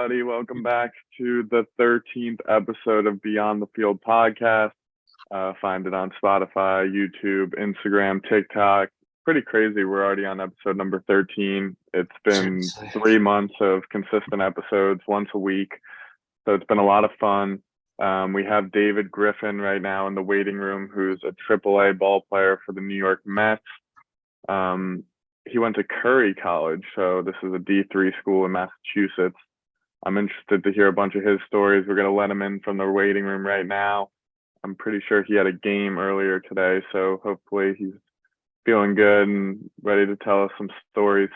everybody. Welcome back to the 13th episode of Beyond the Field podcast. Find it on Spotify, YouTube, Instagram, TikTok. Pretty crazy. We're already on episode number 13. It's been 3 months of consistent episodes, once a week. So it's been a lot of fun. We have David Griffin right now in the waiting room, who's a AAA ball player for the New York Mets. He went to Curry College, so this is a D3 school in Massachusetts. I'm interested to hear a bunch of his stories. We're going to let him in from the waiting room right now. I'm pretty sure he had a game earlier today, so hopefully he's feeling good and ready to tell us some stories.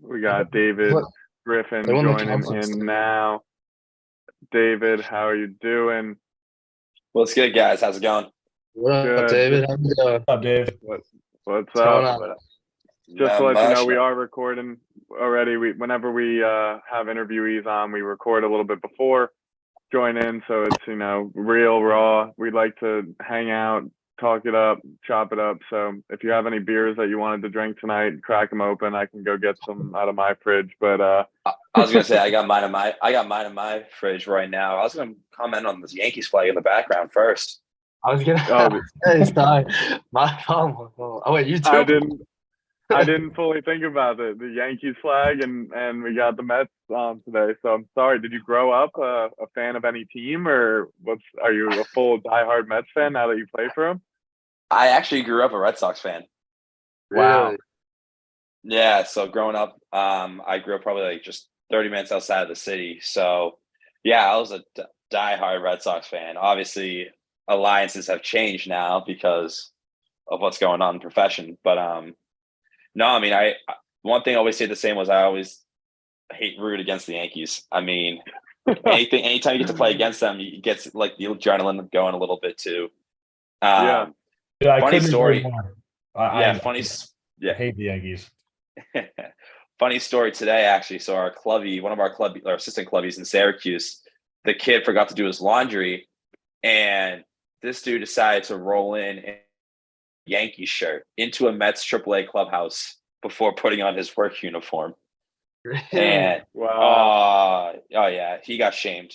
We got David Griffin joining in now. David, how are you doing? What's good, guys? How's it going? What up, David? How you doing? What's up, Dave? What's up? Just to let you know, we are recording already. Whenever we have interviewees on, we record a little bit before, join in, so it's, real, raw. We'd like to hang out, talk it up, chop it up. So if you have any beers that you wanted to drink tonight, crack them open. I can go get some out of my fridge. But I was gonna say I got mine in my fridge right now. I was gonna comment on this Yankees flag in the background first. I was gonna. Hey, sorry, my phone. Oh wait, you too. I didn't fully think about the Yankees flag, and we got the Mets on today. So I'm sorry. Did you grow up a fan of any team, or are you a full diehard Mets fan now that you play for them? I actually grew up a Red Sox fan. Wow. Really? Yeah. So growing up, I grew up probably like just 30 minutes outside of the city. So yeah, I was a diehard Red Sox fan. Obviously, alliances have changed now because of what's going on in the profession. But no, I mean, one thing I always say the same was I always root against the Yankees. I mean, anytime you get to play against them, you get like the adrenaline going a little bit too. Yeah. Funny story. I hate the Yankees. Funny story today, actually. So one of our assistant clubbies in Syracuse, the kid forgot to do his laundry, and this dude decided to roll in a Yankee shirt into a Mets AAA clubhouse before putting on his work uniform. And wow. Oh yeah, he got shamed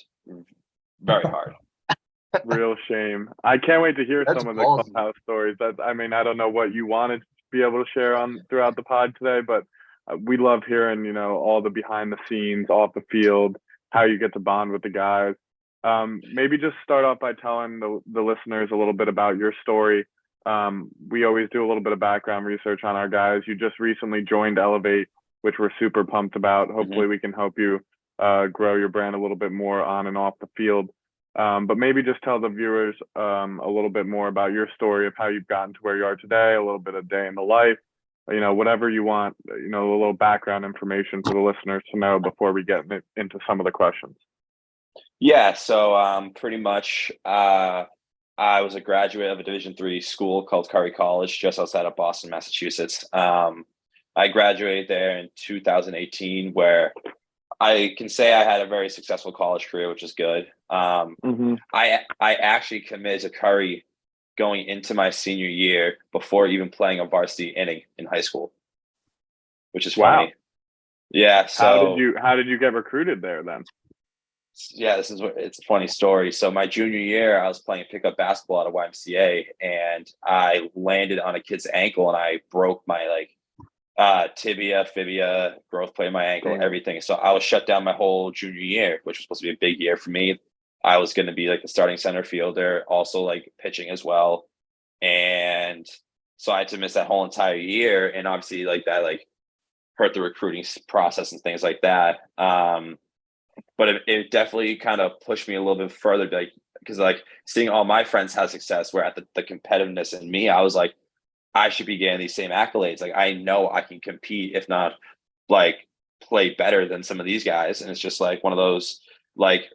very hard. Real shame. I can't wait to hear some of the ballsy. clubhouse stories. I don't know what you wanted to be able to share on throughout the pod today, but we love hearing, all the behind the scenes, off the field, how you get to bond with the guys. Maybe just start off by telling the listeners a little bit about your story. We always do a little bit of background research on our guys. You just recently joined Elevate, which we're super pumped about. Hopefully we can help you grow your brand a little bit more on and off the field. But maybe just tell the viewers a little bit more about your story of how you've gotten to where you are today, a little bit of day in the life, whatever you want, a little background information for the listeners to know before we get into some of the questions. Yeah, so pretty much I was a graduate of a Division III school called Curry College, just outside of Boston, Massachusetts. I graduated there in 2018, where I can say I had a very successful college career, which is good. I actually committed to Curry going into my senior year before even playing a varsity inning in high school, which is funny. Yeah. So how did you get recruited there then? Yeah, it's a funny story. So my junior year, I was playing pickup basketball at a YMCA, and I landed on a kid's ankle, and I broke my tibia, fibia, growth plate in my ankle, everything. So I was shut down my whole junior year, which was supposed to be a big year for me. I was going to be like the starting center fielder, also like pitching as well. And so I had to miss that whole entire year. And obviously that hurt the recruiting process and things like that. But it definitely kind of pushed me a little bit further, because seeing all my friends have success, where at the competitiveness in me, I was like, I should be getting these same accolades. Like, I know I can compete, if not play better than some of these guys. And it's just like one of those,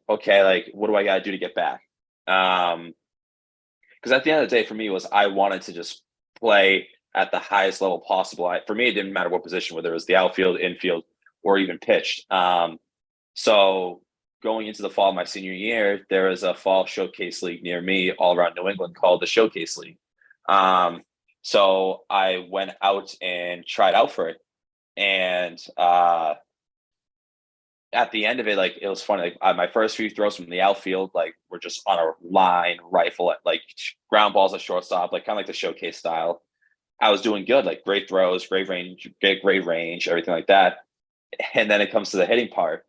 okay, what do I got to do to get back? Because at the end of the day, for me, I wanted to just play at the highest level possible. For me, it didn't matter what position, whether it was the outfield, infield, or even pitched. So going into the fall of my senior year, there was a fall showcase league near me all around New England called the Showcase League. So I went out and tried out for it. And at the end of it, like, it was funny. Like, my first few throws from the outfield, like, were just on a line rifle, like ground balls at shortstop, like kind of like the showcase style. I was doing good, like great throws, great range, everything like that. And then it comes to the hitting part.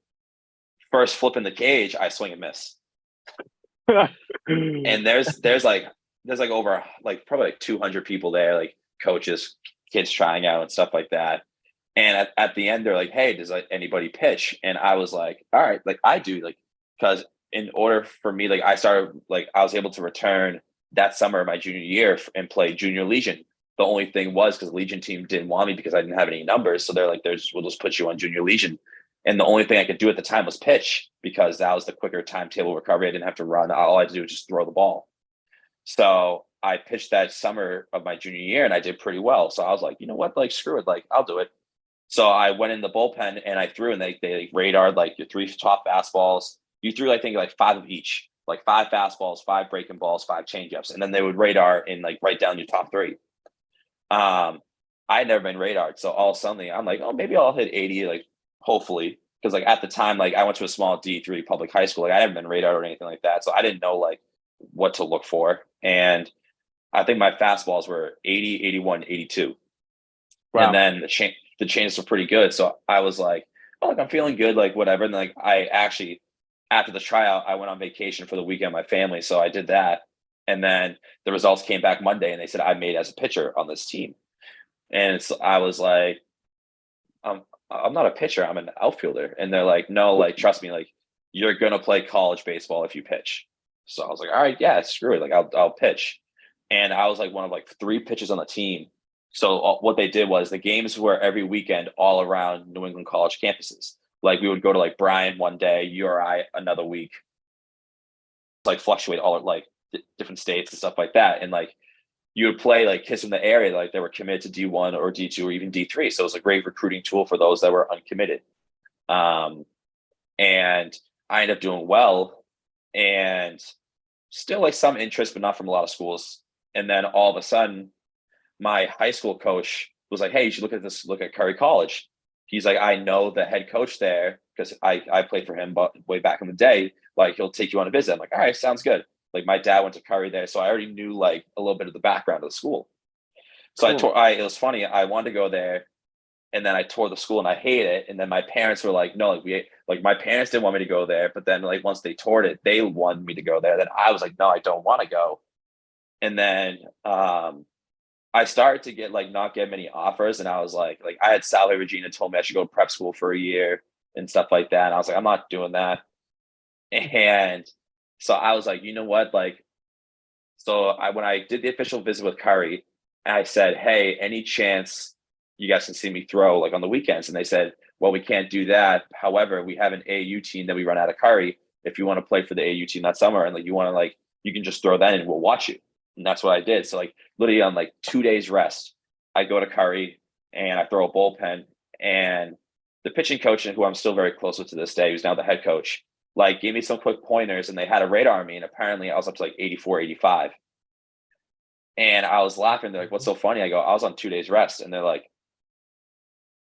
First flip in the cage, I swing and miss. And there's like over like probably like 200 people there, like coaches, kids trying out and stuff like that. And at the end, they're like, "Hey, does like anybody pitch?" And I was like, "All right, like I do," like, because in order for me, like I started, like I was able to return that summer of my junior year and play junior Legion. The only thing was because the Legion team didn't want me because I didn't have any numbers, so they're like, "We'll just put you on junior Legion." And the only thing I could do at the time was pitch because that was the quicker timetable recovery. I didn't have to run. All I had to do was just throw the ball. So I pitched that summer of my junior year and I did pretty well. So I was like, you know what, like screw it, like I'll do it. So I went in the bullpen and I threw, and they radared like your 3 top fastballs. You threw, I think, like 5 of each, like 5 fastballs, 5 breaking balls, 5 changeups, and then they would radar and like write down your top 3. I had never been radared, so all of a sudden I'm like, oh, maybe I'll hit 80, like hopefully, because like at the time, like I went to a small D3 public high school, like I hadn't been radared or anything like that, so I didn't know like what to look for, and I think my fastballs were 80, 81, 82. Wow. And then the changes were pretty good. So I was like, oh, like I'm feeling good, like whatever. And like I actually, after the tryout, I went on vacation for the weekend with my family. So I did that. And then the results came back Monday and they said I made as a pitcher on this team. And I was like, I'm not a pitcher, I'm an outfielder. And they're like, no, like trust me, like you're gonna play college baseball if you pitch. So I was like, all right, yeah, screw it. Like I'll pitch. And I was like one of like 3 pitchers on the team. So what they did was the games were every weekend all around New England college campuses. Like we would go to like Bryan one day, URI another week, like fluctuate all like different states and stuff like that. And like you would play like kids in the area, like they were committed to D1 or D2 or even D3. So it was a great recruiting tool for those that were uncommitted. And I ended up doing well and still like some interest, but not from a lot of schools. And then all of a sudden, my high school coach was like, hey, you should look at Curry College. He's like, I know the head coach there because I played for him way back in the day. Like, he'll take you on a visit. I'm like, all right, sounds good. Like, my dad went to Curry there, so I already knew like a little bit of the background of the school. So cool. It was funny. I wanted to go there, and then I toured the school and I hated it. And then my parents were like, no, like my parents didn't want me to go there, but then like once they toured it, they wanted me to go there. Then I was like, no, I don't want to go. And then I started to get like not get many offers, and I was like I had Sally Regina told me I should go to prep school for a year and stuff like that. And I was like, I'm not doing that. And so I was like, you know what? Like, so when I did the official visit with Curry, I said, hey, any chance you guys can see me throw like on the weekends? And they said, well, we can't do that. However, we have an AAU team that we run out of Curry. If you want to play for the AAU team that summer and like you want to like, you can just throw that in and we'll watch you. And that's what I did. So like literally on like 2 days rest, I go to Curry and I throw a bullpen, and the pitching coach, who I'm still very close with to this day, who's now the head coach, like gave me some quick pointers, and they had a radar me, and apparently I was up to like 84, 85. And I was laughing. They're like, what's so funny? I go, I was on 2 days rest. And they're like,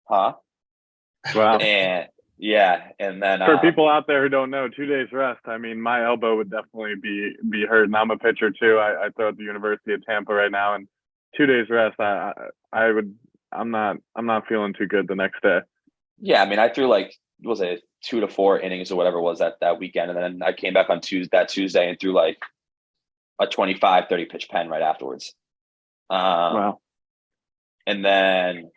huh? Wow. And yeah. And then for people out there who don't know, 2 days rest, I mean, my elbow would definitely be hurt, and I'm a pitcher too. I throw at the University of Tampa right now, and 2 days rest, I'm not feeling too good the next day. Yeah, I mean, I threw like, was it 2 to 4 innings or whatever it was that weekend, and then I came back on Tuesday and threw like a 25, 30 pitch pen right afterwards. Wow. And then,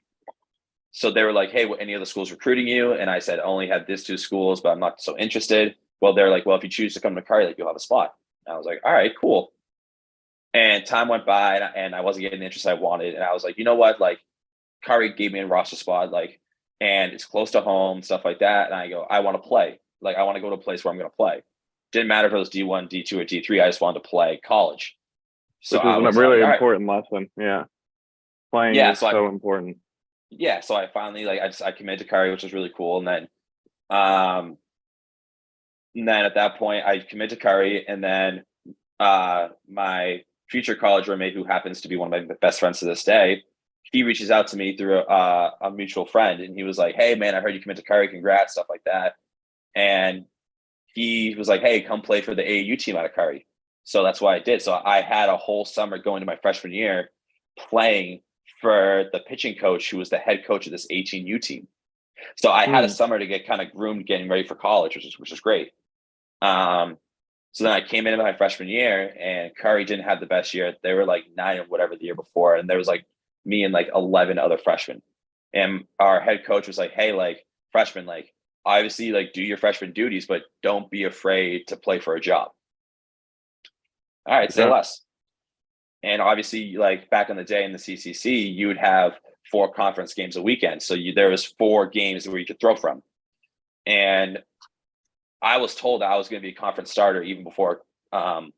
so they were like, hey, any other schools recruiting you? And I said, I only have these 2 schools, but I'm not so interested. Well, they're like, well, if you choose to come to Curry, like you'll have a spot. And I was like, all right, cool. And time went by and I wasn't getting the interest I wanted. And I was like, you know what? Like Curry gave me a roster spot, like, and it's close to home, stuff like that. And I go, I want to play. Like, I want to go to a place where I'm going to play. Didn't matter if it was D1, D2, or D3. I just wanted to play college. So which is a really important lesson. Yeah. Playing is so important. Yeah. So I finally, like, I committed to Curry, which was really cool. And then at that point I committed to Curry, and then my future college roommate, who happens to be one of my best friends to this day, he reaches out to me through a mutual friend, and he was like, "Hey, man, I heard you commit to Curry. Congrats," stuff like that. And he was like, "Hey, come play for the AAU team out of Curry." So that's what I did. So I had a whole summer going to my freshman year playing for the pitching coach who was the head coach of this 18U team. So I had a summer to get kind of groomed, getting ready for college, which is great. So then I came in my freshman year, and Curry didn't have the best year. They were like 9 or whatever the year before, and there was like me and like 11 other freshmen. And our head coach was like, "Hey, like freshmen, like obviously like do your freshman duties, but don't be afraid to play for a job." All right, say less. And obviously, like back in the day in the CCC, you would have 4 conference games a weekend. So there was 4 games where you could throw from. And I was told that I was going to be a conference starter even before the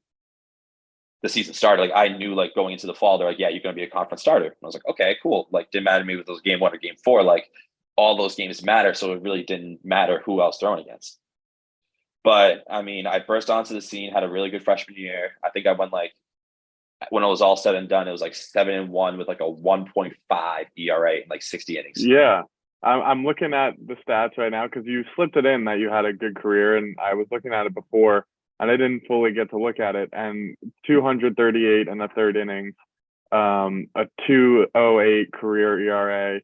season started. Like I knew, like going into the fall, they're like, "Yeah, you're going to be a conference starter." And I was like, "Okay, cool." Like didn't matter to me if it was game 1 or game 4. Like all those games matter, so it really didn't matter who I was throwing against. But I mean, I burst onto the scene, had a really good freshman year. I think I won like, when it was all said and done, it was like 7-1 with like a 1.5 ERA in like 60 innings. Yeah. I'm looking at the stats right now because you slipped it in that you had a good career, and I was looking at it before and I didn't fully get to look at it. And 238 in the 3rd inning, a 2.08 career ERA.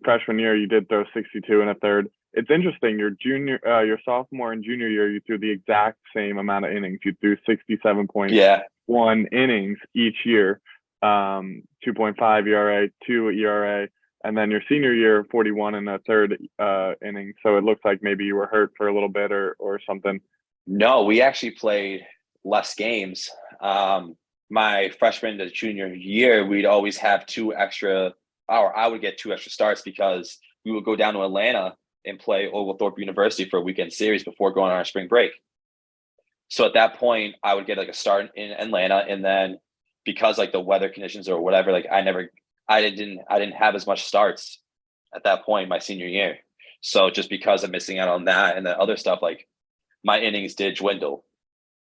Freshman year, you did throw 62 in a 3rd. It's interesting. Your sophomore and junior year, you threw the exact same amount of innings. You threw 67.1 innings each year, 2.5 ERA, 2 ERA. And then your senior year, 41 in the 3rd inning. So it looks like maybe you were hurt for a little bit or something. No, we actually played less games. My freshman to junior year, we'd always have 2 extra, or I would get 2 extra starts because we would go down to Atlanta and play Oglethorpe University for a weekend series before going on our spring break. So at that point, I would get like a start in Atlanta, and then because like the weather conditions or whatever, like I didn't have as much starts at that point my senior year. So just because I'm missing out on that and the other stuff, like my innings did dwindle.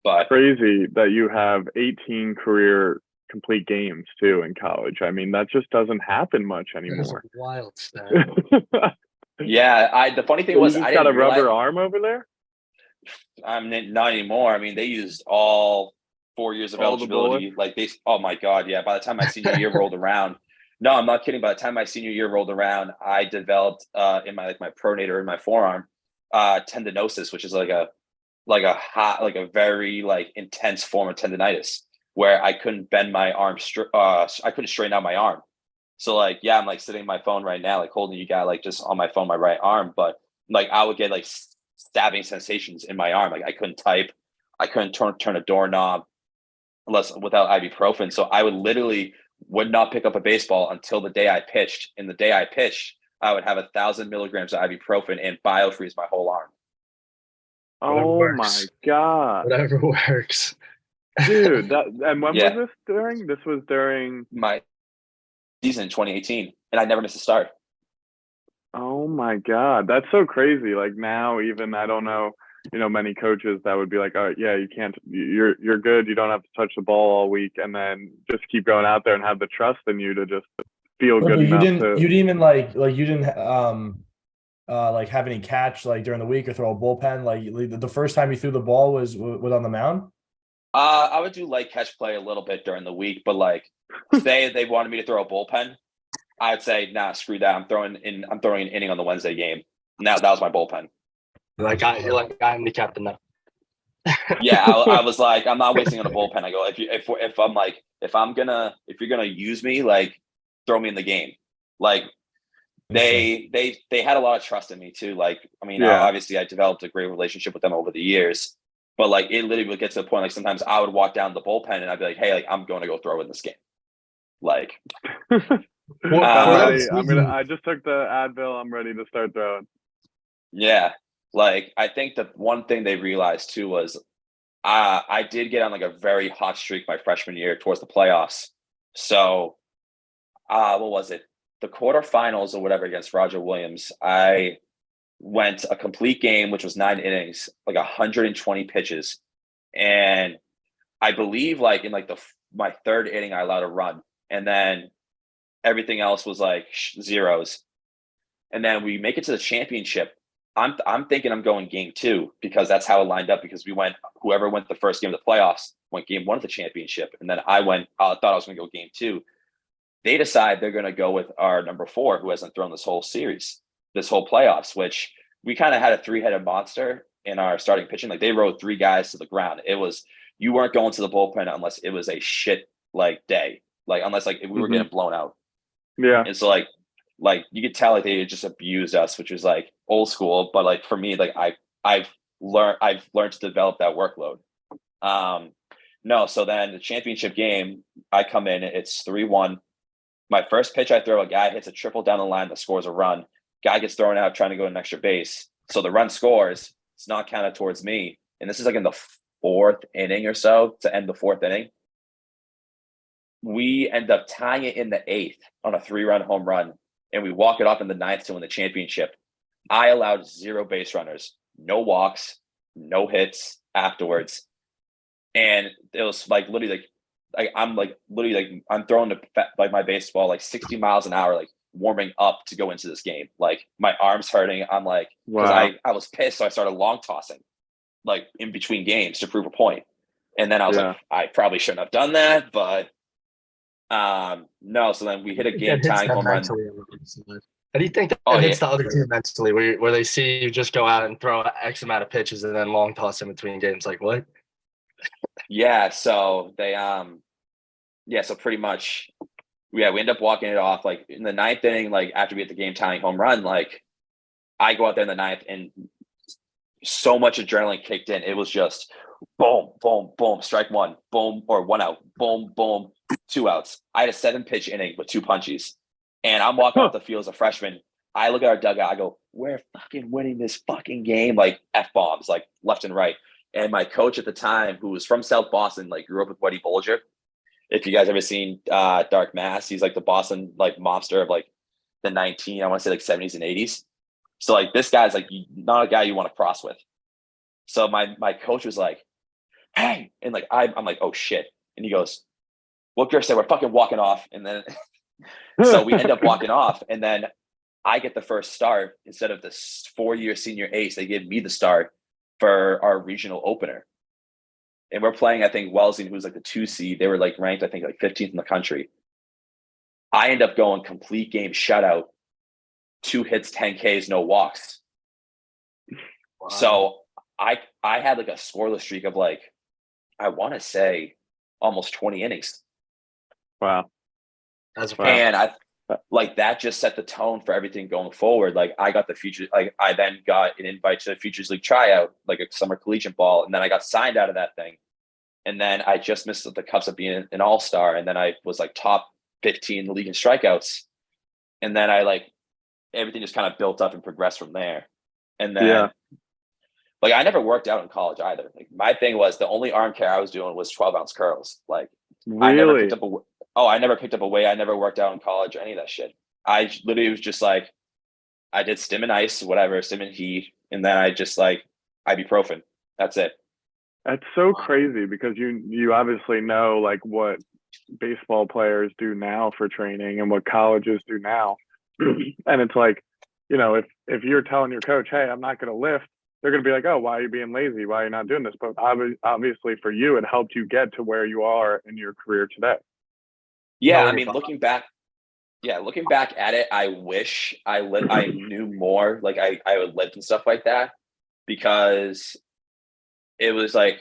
But crazy that you have 18 career complete games too in college. I mean, that just doesn't happen much anymore. Wild stat. Yeah, the funny thing was, you I got didn't a rubber realize, arm over there. I'm not anymore. I mean, they used all 4 years of All the eligibility. Like oh my God, yeah. By the time my senior year rolled around, no, I'm not kidding. By the time my senior year rolled around, I developed in my pronator in my forearm tendinosis, which is like a very like intense form of tendonitis where I couldn't bend my arm. I couldn't straighten out my arm. So like, yeah, I'm like sitting on my phone right now, like holding you guys like just on my phone, my right arm. But like I would get like stabbing sensations in my arm. Like I couldn't type, I couldn't turn a doorknob without ibuprofen. So I would not pick up a baseball until the day I pitched. And the day I pitched, I would have 1,000 milligrams of ibuprofen and biofreeze my whole arm. Oh my God. Whatever works. Dude, and when Yeah. was this during? This was during my season in 2018, and I never missed a start. Oh my God. That's so crazy. Like now, even I don't know, many coaches that would be like, "Oh yeah, you can't, you're good. You don't have to touch the ball all week," and then just keep going out there and have the trust in you to just feel good But enough you didn't even like you didn't like have any catch like during the week or throw a bullpen. Like the first time you threw the ball was on the mound. I would do light catch play a little bit during the week, but like say they wanted me to throw a bullpen, I'd say, nah, screw that. I'm throwing an inning on the Wednesday game. Now that was my bullpen. You're like I'm the captain now. Yeah, I was like, I'm not wasting on a bullpen. I go, if you're gonna use me, like throw me in the game. Like they had a lot of trust in me too. Like, I mean, obviously I developed a great relationship with them over the years, but like it literally would get to the point, like sometimes I would walk down the bullpen and I'd be like, hey, like I'm going to go throw in this game. Like, I just took the Advil. I'm ready to start throwing. Yeah. Like, I think the one thing they realized too was I did get on like a very hot streak my freshman year towards the playoffs. So, what was it? The quarterfinals or whatever against Roger Williams, I went a complete game, which was 9 innings, like 120 pitches. And I believe like in like my 3rd inning, I allowed a run. And then Everything else was like zeros. And then we make it to the championship. I'm thinking I'm going game 2 because that's how it lined up, because whoever went the first game of the playoffs went game 1 of the championship. And then I thought I was going to go game 2. They decide they're going to go with our number 4, who hasn't thrown this whole series, this whole playoffs, which we kind of had a 3-headed monster in our starting pitching. Like, they rode 3 guys to the ground. It was, you weren't going to the bullpen unless it was a shit like day, like unless like if we were getting blown out. Yeah. And so like you could tell like they just abused us, which was like old school. But like for me, like I've learned to develop that workload. No, so then the championship game, I come in, it's 3-1. My first pitch I throw, a guy hits a triple down the line that scores a run. Guy gets thrown out trying to go an extra base. So the run scores. It's not counted towards me. And this is like in the 4th inning or so, to end the 4th inning. We end up tying it in the 8th on a 3-run home run, and we walk it off in the 9th to win the championship. I allowed 0 base runners, no walks, no hits afterwards. And it was like literally I'm throwing like my baseball like 60 miles an hour, like warming up to go into this game. Like my arms hurting. I'm like, because I was pissed, so I started long tossing like in between games to prove a point. And then I was like, I probably shouldn't have done that, but no. So then we hit a game tying home run. How do you think that hits the other team mentally, where they see you just go out and throw X amount of pitches and then long toss in between games? Like, what? Yeah, so they so pretty much we end up walking it off like in the 9th inning, like after we hit the game tying home run. Like I go out there in the 9th and so much adrenaline kicked in. It was just boom, boom, boom, strike 1, boom, or 1 out, boom, boom, 2 outs. I had a 7-pitch inning with 2 punchies, and I'm walking off the field as a freshman. I look at our dugout, I go, we're fucking winning this fucking game, like F-bombs, like left and right. And my coach at the time, who was from South Boston, like grew up with Buddy Bolger. If you guys ever seen Dark Mass, he's like the Boston like mobster of like the I want to say like 70s and 80s. So like this guy's like not a guy you want to cross with. So my coach was like, hey, and like I'm like, oh shit. And he goes, well, Griff said we're fucking walking off. And then so we end up walking off, and then I get the first start instead of this 4-year senior ace. They give me the start for our regional opener. And we're playing, I think, Wellesley, who's like the 2 seed. They were like ranked, I think, like 15th in the country. I end up going complete game shutout, 2 hits, 10 Ks, no walks. Wow. So I had like a scoreless streak of like, I want to say almost 20 innings. Wow. That's and I like that just set the tone for everything going forward. Like I got the future, like I then got an invite to the Futures League tryout, like a summer collegiate ball. And then I got signed out of that thing. And then I just missed the cups of being an all-star. And then I was like top 15 in the league in strikeouts. And then I like, everything just kind of built up and progressed from there. And then like, I never worked out in college either. Like my thing was the only arm care I was doing was 12-ounce curls. Like really? I never picked up a weight. I never worked out in college or any of that shit. I literally was just like, I did stim and ice, whatever, stim and heat. And then I just like ibuprofen. That's it. That's so crazy because you obviously know like what baseball players do now for training and what colleges do now. And it's like, you know, if you're telling your coach, hey, I'm not going to lift, they're going to be like, oh, why are you being lazy? Why are you not doing this? But obviously for you, it helped you get to where you are in your career today. Yeah, I mean, looking back at it, I wish I knew more. Like I would lift and stuff like that, because it was like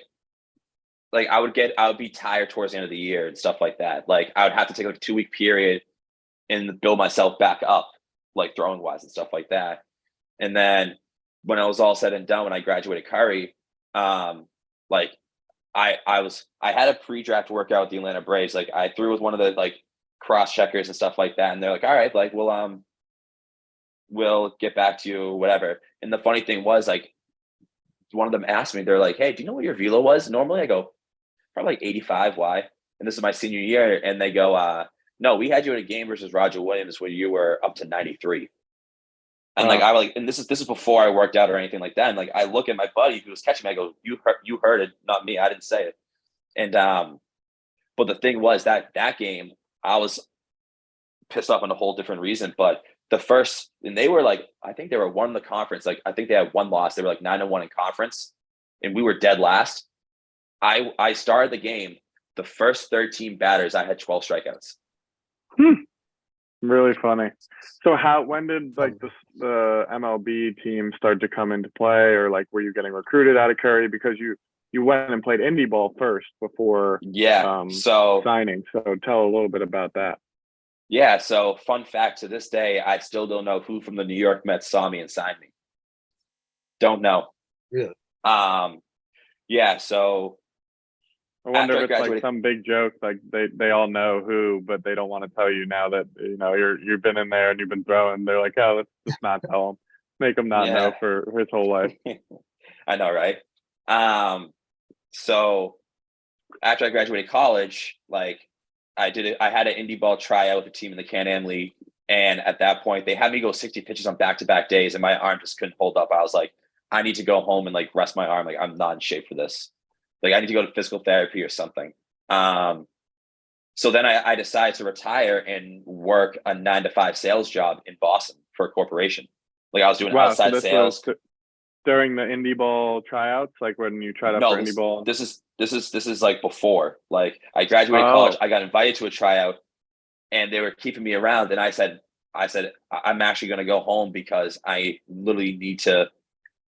I would be tired towards the end of the year and stuff like that. Like I would have to take like a 2-week period and build myself back up, like throwing wise and stuff like that. And then when I was all said and done, when I graduated Curry, like I had a pre-draft workout with the Atlanta Braves. Like I threw with one of the like cross checkers and stuff like that. And they're like, all right, like we'll get back to you, whatever. And the funny thing was like, one of them asked me, they're like, hey, do you know what your velo was normally? I go, probably like 85. Why? And this is my senior year. And they go, no, we had you in a game versus Roger Williams where you were up to 93. And like and this is before I worked out or anything like that. And like I look at my buddy who was catching me, I go, you heard it, not me. I didn't say it. And but the thing was that game, I was pissed off on a whole different reason. But and they were like, I think they were one in the conference. Like, I think they had one loss. They were like 9-1 in conference, and we were dead last. I started the game. The first 13 batters, I had 12 strikeouts. Really funny. So when did like the MLB team start to come into play, or like were you getting recruited out of Curry because you went and played Indy ball first before signing? So tell a little bit about that. Yeah. So fun fact, to this day, I still don't know who from the New York Mets saw me and signed me. Don't know. Really? Yeah. So I wonder if it's like some big joke, like they all know who, but they don't want to tell you now that you've been in there and you've been throwing. They're like, oh, let's just not tell him, make him not know for his whole life. I know, right? So after I graduated college, like I had an Indy ball tryout with a team in the Can-Am League, and at that point they had me go 60 pitches on back-to-back days, and my arm just couldn't hold up. I was like, I need to go home and like rest my arm. Like, I'm not in shape for this. Like, I need to go to physical therapy or something. So then I decided to retire and work a 9-to-5 sales job in Boston for a corporation. Like, I was doing outside sales. During the Indy ball tryouts, like when you tried out for Indy ball? This is like before. Like, I graduated college, I got invited to a tryout, and they were keeping me around. And I said, I'm actually going to go home because I literally need to,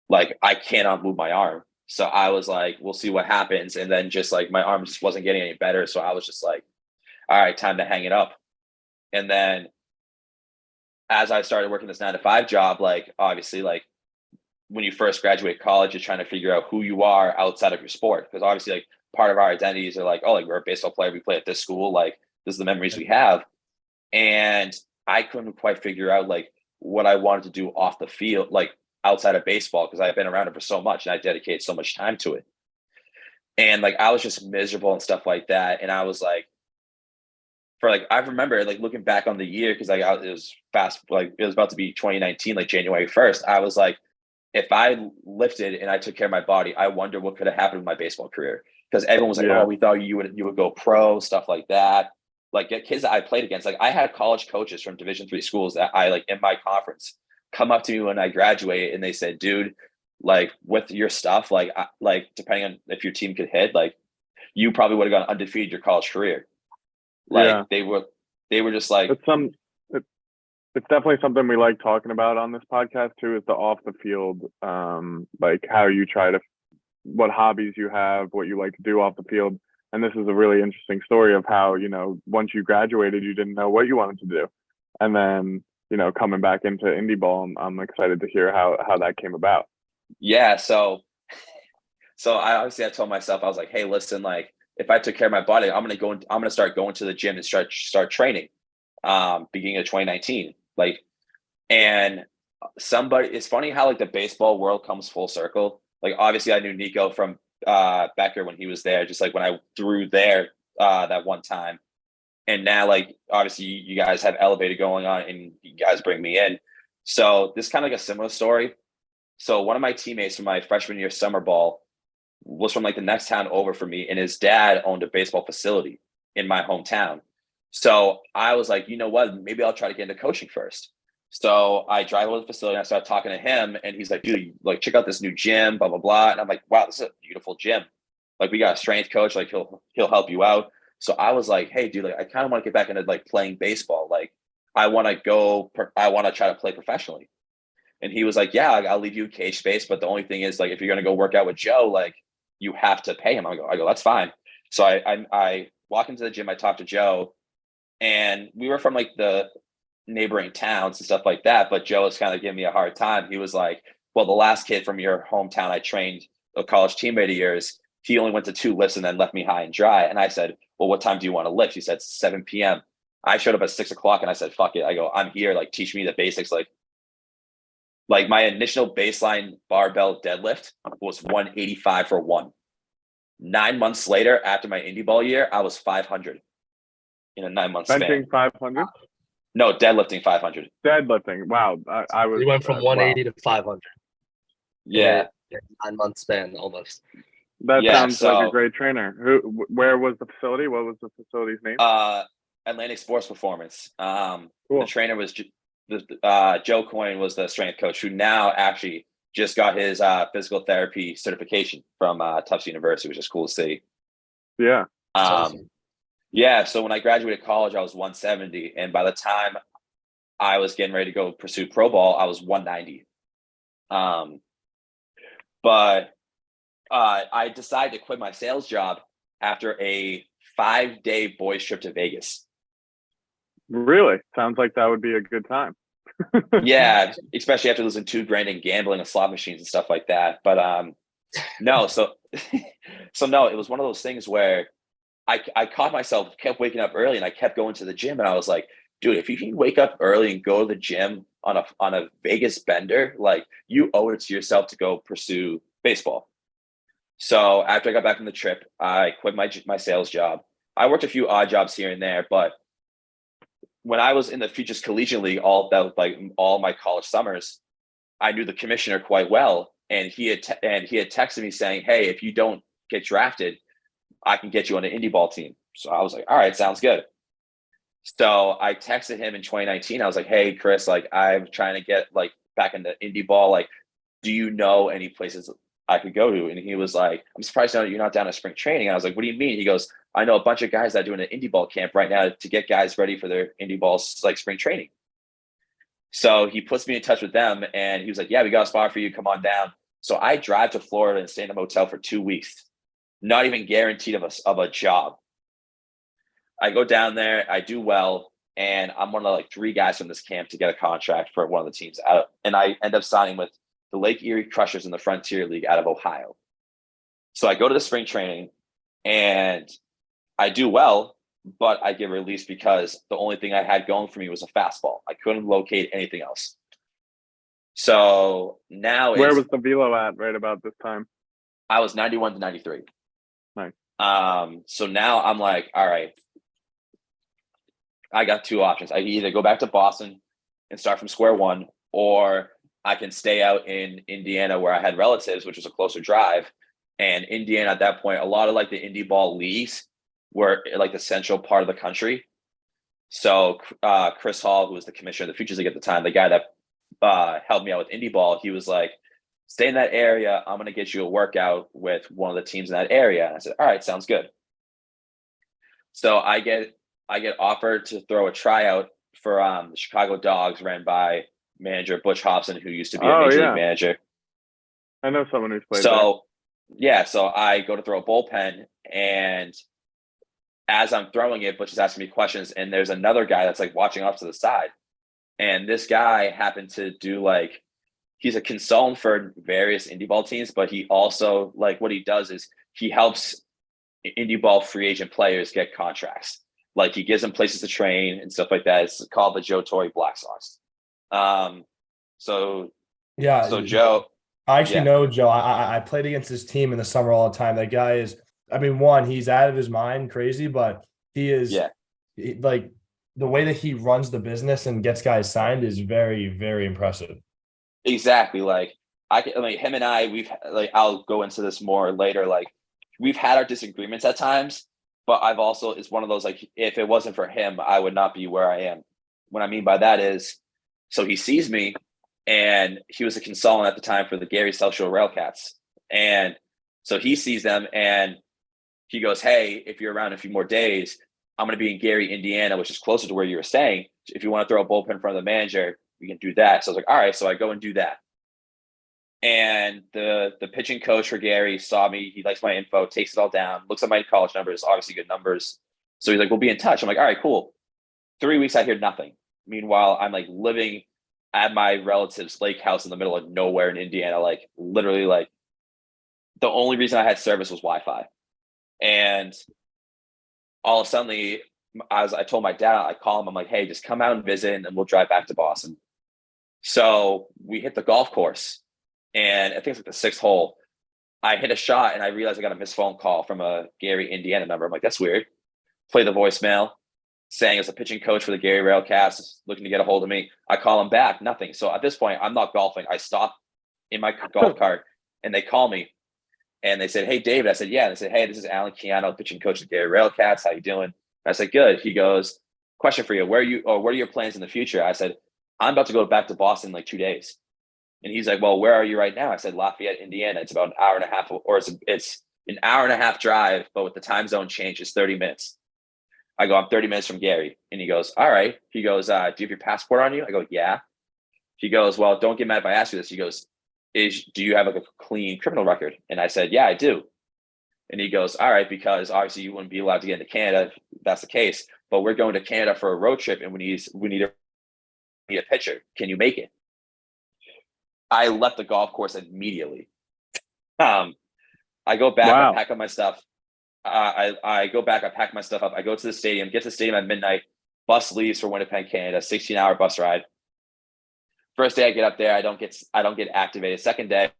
like, I cannot move my arm. So I was like, we'll see what happens. And then just like my arm just wasn't getting any better. So I was just like, all right, time to hang it up. And then as I started working this 9-to-5 job, like obviously, like when you first graduate college, you're trying to figure out who you are outside of your sport. Because obviously, like part of our identities are like, oh, like we're a baseball player, we play at this school, like this is the memories we have. And I couldn't quite figure out like what I wanted to do off the field, like outside of baseball, because I've been around it for so much and I dedicated so much time to it. And like I was just miserable and stuff like that. And I was like, I remember like looking back on the year, because like it was fast, like it was about to be 2019, like January 1st. I was like, if I lifted and I took care of my body, I wonder what could have happened with my baseball career. Because everyone was like, oh, we thought you would go pro, stuff like that. Like kids that I played against, like I had college coaches from Division III schools that I like in my conference come up to me when I graduated, and they said, dude, like with your stuff, like depending on if your team could hit, like you probably would have gone undefeated your college career. Like they were just like, it's definitely something we like talking about on this podcast too, is the off the field, like how you what hobbies you have, what you like to do off the field. And this is a really interesting story of how, once you graduated, you didn't know what you wanted to do. And then, coming back into Indy ball, I'm excited to hear how that came about. Yeah. So I told myself, I was like, hey, listen, like if I took care of my body, I'm going to start going to the gym and start training, beginning of 2019. Like, and it's funny how like the baseball world comes full circle. Like, obviously I knew Nico from Becker when he was there, just like when I threw there that one time. And now, like, obviously you guys have Elevated going on and you guys bring me in. So this is kind of like a similar story. So one of my teammates from my freshman year summer ball was from like the next town over for me, and his dad owned a baseball facility in my hometown. So I was like, you know what, maybe I'll try to get into coaching first. So I drive over to the facility and I started talking to him, and he's like, dude, like check out this new gym, blah, blah, blah. And I'm like, wow, this is a beautiful gym. Like, we got a strength coach, like he'll help you out. So I was like, hey dude, like I kind of want to get back into like playing baseball. Like I want to try to play professionally. And he was like, yeah, I'll leave you cage space. But the only thing is, like, if you're going to go work out with Joe, like you have to pay him. I go, that's fine. So I walk into the gym, I talk to Joe, and we were from like the neighboring towns and stuff like that. But Joe was kind of giving me a hard time. He was like, well, the last kid from your hometown I trained, a college teammate of yours, he only went to 2 lifts and then left me high and dry. And I said, well, what time do you want to lift? He said 7 p.m. I showed up at 6 o'clock and I said, fuck it. I go, I'm here. Like, teach me the basics. Like my initial baseline barbell deadlift was 185 for 1. 9 months later, after my Indy ball year, I was 500 in a 9-month span. Benching 500? No, deadlifting 500. Deadlifting. Wow. I was. We went from 180 to 500. Yeah. 9-month span almost. That sounds like a great trainer. Where was the facility? What was the facility's name? Atlantic Sports Performance. Cool. The trainer was Joe Coyne was the strength coach, who now actually just got his physical therapy certification from Tufts University, which is cool to see. Yeah. awesome. Yeah. So when I graduated college, I was 170, and by the time I was getting ready to go pursue pro ball, I was 190. But I decided to quit my sales job after a 5-day boys trip to Vegas. Really? Sounds like that would be a good time. Yeah, especially after losing $2,000 in gambling and slot machines and stuff like that. But no, so no, it was one of those things where I caught myself, kept waking up early, and I kept going to the gym, and I was like, dude, if you can wake up early and go to the gym on a Vegas bender, like, you owe it to yourself to go pursue baseball. So after I got back from the trip, I quit my sales job. I worked a few odd jobs here and there, but when I was in the Futures Collegiate League, all my college summers, I knew the commissioner quite well, and he had texted me saying, "Hey, if you don't get drafted, I can get you on an Indy ball team." So I was like, "All right, sounds good." So I texted him in 2019. I was like, "Hey, Chris, like, I'm trying to get like back into Indy ball. Like, do you know any places I could go to?" And he was like, "I'm surprised you're not down to spring training." And I was like, "What do you mean?" He goes, "I know a bunch of guys that are doing an Indy ball camp right now to get guys ready for their Indy balls, like spring training." So he puts me in touch with them, and he was like, "Yeah, we got a spot for you. Come on down." So I drive to Florida and stay in a motel for 2 weeks, not even guaranteed of a job. I go down there, I do well, and I'm one of like 3 guys from this camp to get a contract for one of the teams out, and I end up signing with the Lake Erie Crushers in the Frontier League out of Ohio. So I go to the spring training, and I do well, but I get released because the only thing I had going for me was a fastball. I couldn't locate anything else. So now Where was the velo at right about this time? I was 91 to 93. Nice. So now I'm like, all right, I got 2 options. I can either go back to Boston and start from square one, or I can stay out in Indiana where I had relatives, which was a closer drive. And Indiana at that point, a lot of like the Indy ball leagues were like the central part of the country. So Chris Hall, who was the commissioner of the Futures League at the time, the guy that helped me out with Indy ball, he was like, "Stay in that area. I'm going to get you a workout with one of the teams in that area." And I said, "All right, sounds good." So I get offered to throw a tryout for the Chicago Dogs, ran by manager Butch Hobson, who used to be a major league manager. I know someone who's played there. Yeah, so I go to throw a bullpen, and as I'm throwing it, Butch is asking me questions, and there's another guy that's like watching off to the side. And this guy happened to do like, he's a consultant for various Indy ball teams, but he also, like, what he does is he helps Indy ball free agent players get contracts. Like, he gives them places to train and stuff like that. It's called the Joe Torre Black Sox. So Joe, I actually know Joe. I played against his team in the summer all the time. That guy is, I mean, one, he's out of his mind crazy, but he is like, the way that he runs the business and gets guys signed is very, very impressive. Exactly. Like, I mean, him and I, we've like, I'll go into this more later. Like, we've had our disagreements at times, but I've also, it's one of those, like, if it wasn't for him, I would not be where I am. What I mean by that is, so he sees me, and he was a consultant at the time for the Gary South Shore Railcats. And so he sees them, and he goes, "Hey, if you're around a few more days, I'm going to be in Gary, Indiana, which is closer to where you were staying. If you want to throw a bullpen in front of the manager, we can do that." So I was like, all right. So I go and do that. And the pitching coach for Gary saw me. He likes my info, takes it all down, looks at my college numbers, obviously good numbers. So he's like, "We'll be in touch." I'm like, all right, cool. 3 weeks, I hear nothing. Meanwhile, I'm like living at my relative's lake house in the middle of nowhere in Indiana. Like, literally, like, the only reason I had service was Wi-Fi. And all of a sudden, as I told my dad, I call him, I'm like, "Hey, just come out and visit, and we'll drive back to Boston." So we hit the golf course, and I think it's like the 6th hole. I hit a shot, and I realized I got a missed phone call from a Gary, Indiana number. I'm like, that's weird. Play the voicemail, saying it's a pitching coach for the Gary Railcats looking to get a hold of me. I call him back, nothing. So at this point, I'm not golfing. I stop in my golf cart, and they call me. And they said, "Hey, David." I said, "Yeah." And they said, "Hey, this is Alan Keano, pitching coach of the Gary Railcats. How you doing?" I said, "Good." He goes, question for you. What are your plans in the future? I said, I'm about to go back to Boston in like 2 days. And he's like, well, where are you right now? I said, Lafayette, Indiana. It's about an hour and a half, or it's an hour and a half drive, but with the time zone change, it's 30 minutes. I go, I'm 30 minutes from Gary. And he goes, all right. He goes, do you have your passport on you? I go, yeah. He goes, well, don't get mad if I ask you this. He goes, do you have like a clean criminal record? And I said, yeah, I do. And he goes, all right, because obviously you wouldn't be allowed to get into Canada if that's the case. But we're going to Canada for a road trip and we need a pitcher. Can you make it? I left the golf course immediately. I go back, Wow. I pack up my stuff. I go back, I pack my stuff up. I go to the stadium, get to the stadium at midnight. Bus leaves for Winnipeg, Canada, 16-hour bus ride. First day I get up there, I don't get activated. Second day, I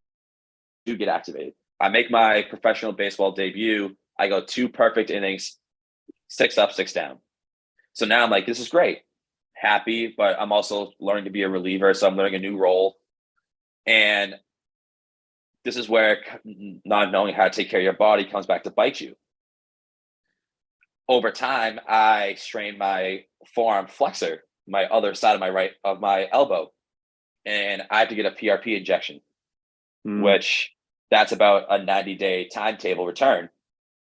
do get activated. I make my professional baseball debut. I go 2 perfect innings, 6 up, 6 down. So now I'm like, this is great. Happy, but I'm also learning to be a reliever. So I'm learning a new role. And this is where not knowing how to take care of your body comes back to bite you. Over time, I strained my forearm flexor, my other side of my elbow. And I had to get a PRP injection, which that's about a 90-day timetable return. And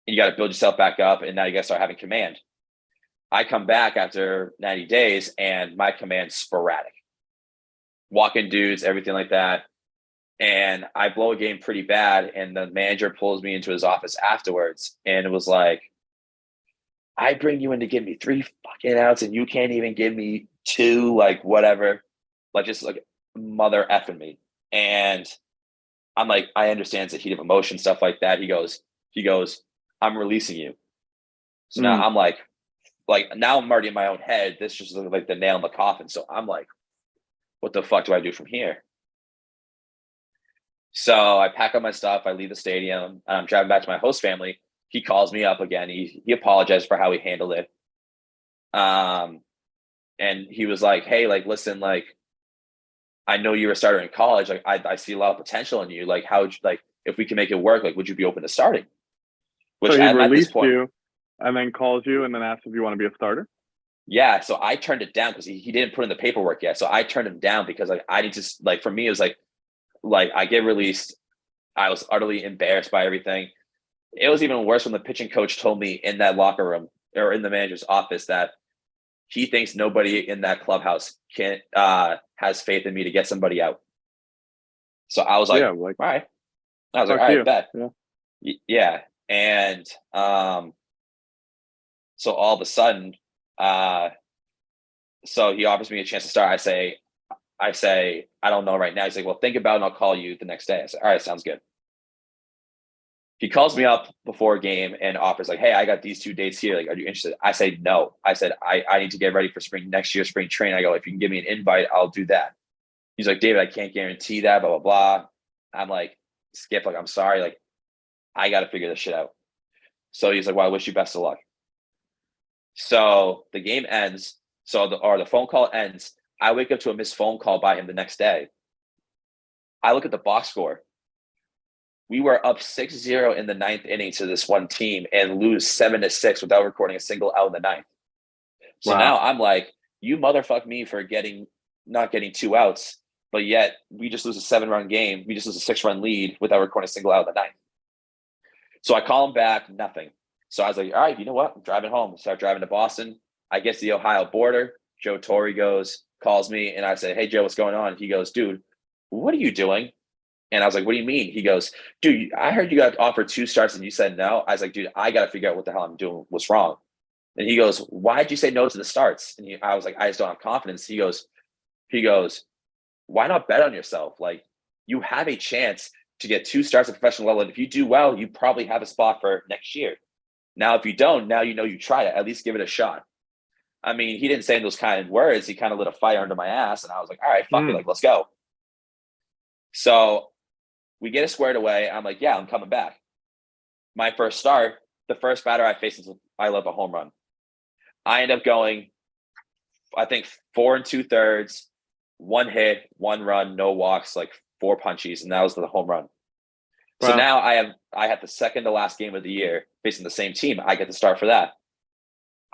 you got to build yourself back up. And now you got to start having command. I come back after 90 days and my command's sporadic. Walking dudes, everything like that. And I blow a game pretty bad. And the manager pulls me into his office afterwards. And it was like, I bring you in to give me 3 fucking outs and you can't even give me 2, like whatever. Like just like mother effing me. And I'm like, I understand it's a heat of emotion, stuff like that. He goes, I'm releasing you. So now I'm like now I'm already in my own head. This just looks like the nail in the coffin. So I'm like, what the fuck do I do from here? So I pack up my stuff. I leave the stadium. I'm driving back to my host family. He calls me up again. He apologized for how he handled it. And he was like, hey, like, listen, like, I know you were a starter in college. Like, I see a lot of potential in you. Like, how would you, like, if we can make it work, like, would you be open to starting? Which so he at released this point, you and then calls you and then asks if you want to be a starter? yeah. So I turned it down because he didn't put in the paperwork yet. So I turned him down because like I need to, like, for me, it was like I get released. I was utterly embarrassed by everything. It was even worse when the pitching coach told me in that locker room or in the manager's office that he thinks nobody in that clubhouse has faith in me to get somebody out. So I was like, all right. I was like, all right, bet. Yeah. And so all of a sudden, so he offers me a chance to start. I say, I don't know right now. He's like, well, think about it and I'll call you the next day. I said, all right, sounds good. He calls me up before a game and offers like, hey, I got these 2 dates here. Like, are you interested? I say, no. I said, I need to get ready for next year, spring training. I go, if you can give me an invite, I'll do that. He's like, David, I can't guarantee that, blah, blah, blah. I'm like, Skip, like, I'm sorry. Like, I got to figure this shit out. So he's like, well, I wish you best of luck. So the game ends. So the phone call ends. I wake up to a missed phone call by him the next day. I look at the box score. We were up 6-0 in the 9th inning to this one team and lose 7-6 without recording a single out in the 9th. So now I'm like, you motherfuck me for not getting 2 outs, but yet we just lose a 7-run game. We just lose a 6-run lead without recording a single out in the 9th. So I call him back, nothing. So I was like, all right, you know what? I'm driving home. I start driving to Boston. I get to the Ohio border. Joe Torre calls me, and I say, hey, Joe, what's going on? He goes, dude, what are you doing? And I was like, what do you mean? He goes, dude, I heard you got offered 2 starts and you said no. I was like, dude, I got to figure out what the hell I'm doing. What's wrong? And he goes, why'd you say no to the starts? And I was like, I just don't have confidence. He goes, why not bet on yourself? Like, you have a chance to get 2 starts at professional level. And if you do well, you probably have a spot for next year. Now, if you don't, now you know you tried it. At least give it a shot. I mean, he didn't say those kind of words. He kind of lit a fire under my ass. And I was like, all right, fuck it. Like, let's go. So we get it squared away. I'm like, yeah, I'm coming back. My first start, the first batter I faced, I love a home run. I end up going, I think 4 2/3, 1 hit, 1 run, no walks, like 4 punchies. And that was the home run. Wow. So now I have the second to last game of the year facing the same team. I get to start for that.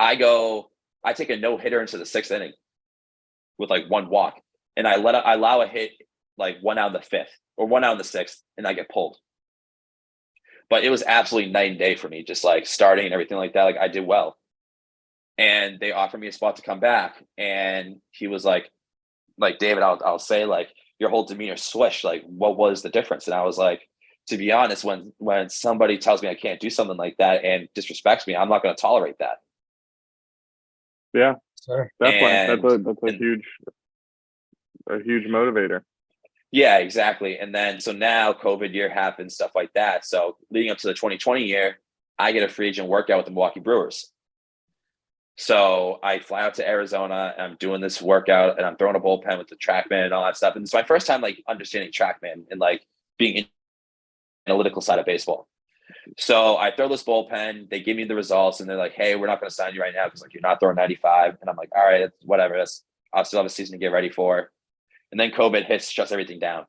I go I take a no hitter into the 6th inning with like 1 walk, and I allow a hit like 1 out in the 5th or 1 out in the 6th, and I get pulled. But it was absolutely night and day for me, just like starting and everything like that. Like I did well, and they offered me a spot to come back, and he was like David, I'll say like your whole demeanor switched. Like what was the difference? And I was like, to be honest, when somebody tells me I can't do something like that and disrespects me, I'm not going to tolerate that. Yeah, Sure. definitely. That's a huge motivator. Yeah, exactly. And then so now COVID year happened, stuff like that. So leading up to the 2020 year, I get a free agent workout with the Milwaukee Brewers. So I fly out to Arizona, and I'm doing this workout, and I'm throwing a bullpen with the TrackMan and all that stuff. And it's my first time like understanding TrackMan and like being in analytical side of baseball. So I throw this bullpen, they give me the results, and they're like, hey, we're not going to sign you right now because like you're not throwing 95. And I'm like, all right, whatever. I'll still have a season to get ready for. And then COVID hits, shuts everything down.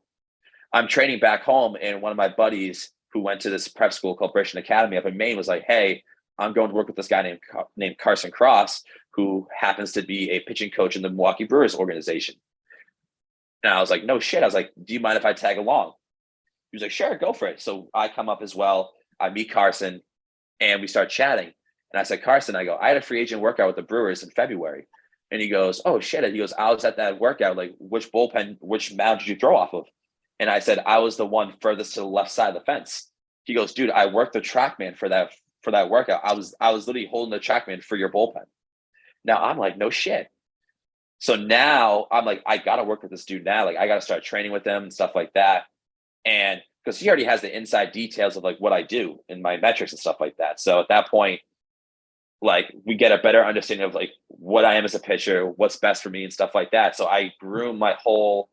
I'm training back home, and one of my buddies who went to this prep school called British Academy up in Maine was like, hey, I'm going to work with this guy named Carson Cross, who happens to be a pitching coach in the Milwaukee Brewers organization. And I was like, no shit. I was like, do you mind if I tag along? He was like, sure, go for it. So I come up as well. I meet Carson, and we start chatting. And I said, Carson, I go, I had a free agent workout with the Brewers in February. And he goes, oh shit. He goes, I was at that workout. Like, which mound did you throw off of? And I said, I was the one furthest to the left side of the fence. He goes, dude, I worked the TrackMan for that workout. I was literally holding the TrackMan for your bullpen. Now I'm like, no shit. So now I'm like, I got to work with this dude now. Like I got to start training with him and stuff like that. And because he already has the inside details of like what I do in my metrics and stuff like that. So at that point, like we get a better understanding of like what I am as a pitcher, what's best for me and stuff like that. So I grew my whole